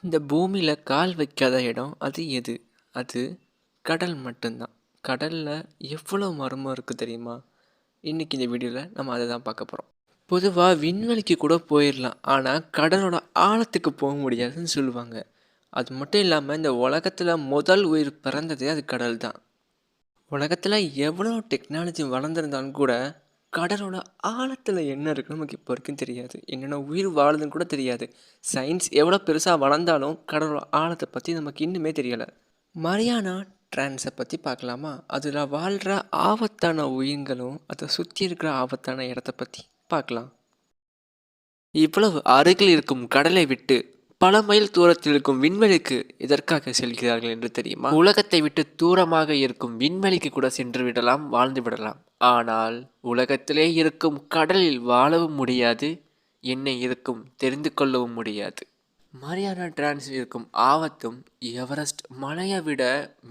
இந்த பூமியில கால் வைக்காத இடம் அது எது? அது கடல் மட்டும்தான். கடல்ல எவ்வளோ மர்மம் இருக்கு தெரியுமா? இன்னைக்கு இந்த வீடியோல நம்ம அத தான் பார்க்க போறோம். பொதுவா விண்வெளிக்கு கூட போயிரலாம். ஆனா கடலோட ஆழத்துக்கு போக முடியாதுன்னு சொல்லுவாங்க. அது மட்டும் இல்லாம இந்த உலகத்துல முதல் உயிர் பிறந்ததே அது கடல் தான். உலகத்துல எவ்வளோ டெக்னாலஜி வளர்ந்திருந்தாலும் கூட கடலோட ஆழத்துல என்ன இருக்குன்னு நமக்கு இப்போ வரைக்கும் தெரியாது. என்னென்ன உயிர் வாழுதுன்னு கூட தெரியாது. சயின்ஸ் எவ்வளோ பெருசா வளர்ந்தாலும் கடலோட ஆழத்தை பத்தி நமக்கு இன்னுமே தெரியல. மரியானா ட்ரான்ஸை பத்தி பார்க்கலாமா? அதுல வாழ்ற ஆபத்தான உயிர்களும் அதை சுத்தி இருக்கிற ஆபத்தான இடத்த பத்தி பார்க்கலாம். இவ்வளவு அருகில் இருக்கும் கடலை விட்டு பல மைல் தூரத்தில் இருக்கும் விண்வெளிக்கு எதற்காக செல்கிறார்கள் என்று தெரியுமா? உலகத்தை விட்டு தூரமாக இருக்கும் விண்வெளிக்கு கூட சென்று விடலாம், வாழ்ந்து விடலாம். ஆனால் உலகத்திலே இருக்கும் கடலில் வாழவும் முடியாது, என்ன இருக்கும் தெரிந்து கொள்ளவும் முடியாது. மரியானா ட்ரான்ஸில் இருக்கும் ஆபத்தும் எவரெஸ்ட் மலையை விட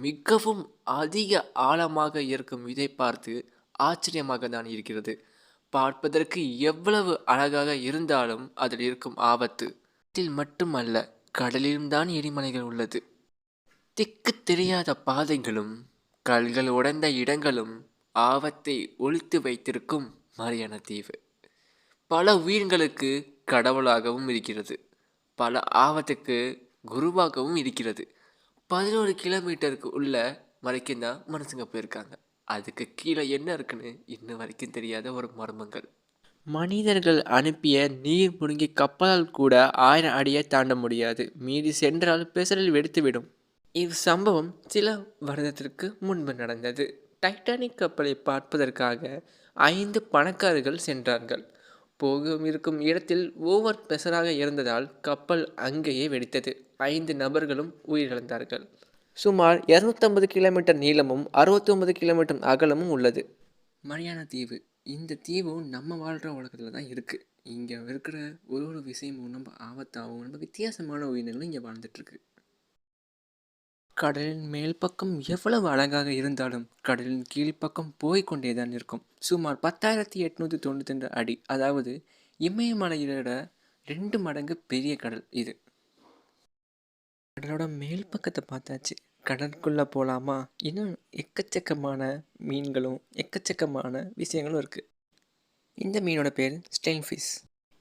மிகவும் அதிக ஆழமாக இருக்கும் இதை பார்த்து ஆச்சரியமாக தான் இருக்கிறது. பார்ப்பதற்கு எவ்வளவு அழகாக இருந்தாலும் அதில் இருக்கும் ஆபத்து இதில் மட்டுமல்ல, கடலிலும் தான் எரிமலைகள் உள்ளது. திக்கு தெரியாத பாதைகளும் கல்கள் உடைந்த இடங்களும் ஆபத்தை ஒளித்து வைத்திருக்கும் மரியானா தீவு பல உயிர்களுக்கு கடவுளாகவும் இருக்கிறது, பல ஆபத்துக்கு குருவாகவும் இருக்கிறது. 11 கிலோமீட்டருக்கு உள்ள வரைக்கும் தான் மனுஷங்க போயிருக்காங்க. அதுக்கு கீழே என்ன இருக்குன்னு இன்ன வரைக்கும் தெரியாத ஒரு மர்மங்கள். மனிதர்கள் அனுப்பிய நீர் முழுங்கி கப்பலால் கூட 1000 அடியை தாண்ட முடியாது. மீறி சென்றால் பெசரில் வெடித்துவிடும். இச்சம்பவம் சில வருடத்திற்கு முன்பு நடந்தது. டைட்டானிக் கப்பலை பார்ப்பதற்காக 5 பணக்காரர்கள் சென்றார்கள். போக இருக்கும் இடத்தில் ஓவர் பெசராக இருந்ததால் கப்பல் அங்கேயே வெடித்தது. 5 நபர்களும் உயிரிழந்தார்கள். சுமார் 250 கிலோமீட்டர் நீளமும் 69 கிலோமீட்டர் அகலமும் உள்ளது மரியானா தீவு. இந்த தீவும் நம்ம வாழ்கிற உலகத்தில் தான் இருக்குது. இங்கே இருக்கிற ஒரு விஷயமும் நம்ம ஆபத்தாகவும் நம்ம வித்தியாசமான உயிரினங்களும் இங்கே வாழ்ந்துட்டுருக்கு. கடலின் மேல் பக்கம் எவ்வளவு அழகாக இருந்தாலும் கடலின் கீழ்ப்பக்கம் போய்கொண்டே தான் இருக்கும். சுமார் 10,892 அடி, அதாவது இமயமலையோட 2 மடங்கு பெரிய கடல் இது. கடலோட மேல் பக்கத்தை பார்த்தாச்சு, கடலுக்குள்ளே போகலாமா? இன்னும் எக்கச்சக்கமான மீன்களும் எக்கச்சக்கமான விஷயங்களும் இருக்குது. இந்த மீனோட பேர் ஸ்டெயின்ஃபிஷ்.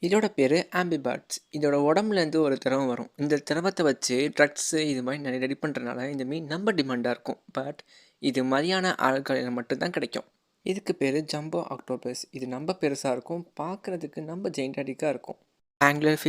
இதோட பேர் ஆம்பிபாட்ஸ். இதோட உடம்புலேருந்து ஒரு திரவம் வரும். இந்த திரவத்தை வச்சு ட்ரக்ஸு இது மாதிரி நிறைய ரெடி பண்ணுறதுனால இந்த மீன் ரொம்ப டிமாண்டாக இருக்கும். பட் இது மாதிரியான ஆட்களில் மட்டும்தான் கிடைக்கும். இதுக்கு பேர் ஜம்போ ஆக்டோபஸ். இது ரொம்ப பெருசாக இருக்கும், பார்க்குறதுக்கு ரொம்ப ஜெயின்டாட்டிக்காக இருக்கும். ஆங்குலர்